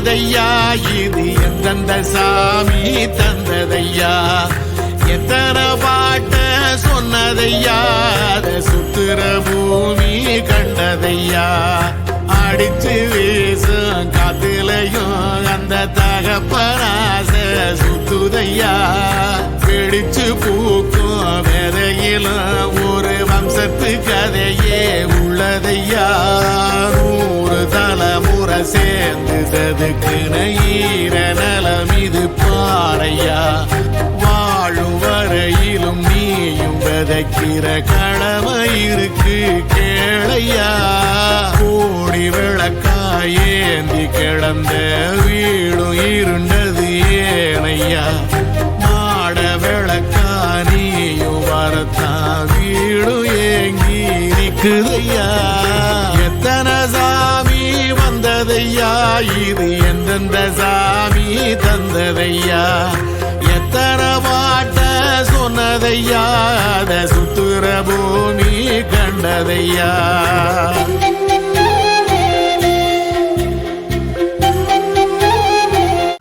வந்ததையா இது எந்தெந்த சாமி தந்ததையா எத்தனை பாட்ட சொன்னதையா அத சுத்துற பூமி கண்டதையா அடிச்சு வீசும் காத்துலையும் அந்த தகப்பனாச சுத்துதையா பிடிச்சு பூக்கும் விதையிலும் ஒரு வம்சத்து கதையே உள்ளதையா 100 தலைமுறை சேர்ந்ததுக்கு ஈர நலம் இது பாறையா வாழும் வரையிலும் நீயும் விதைக்கிற கடமை இருக்கு கேளையா கோடி விளக்காயேந்தி கிடந்த வீடும் இருண்டது ஏனையா மாட விளக்கா நீயும் வரத்தான் வீடும் ஏங்கி நிக்குதையா எத்தனை சாமி வந்ததையா இது எந்தெந்த சாமி தந்ததையா எத்தனை பாட்ட சொன்னதையா அத சுத்துற பூமி கண்டதையா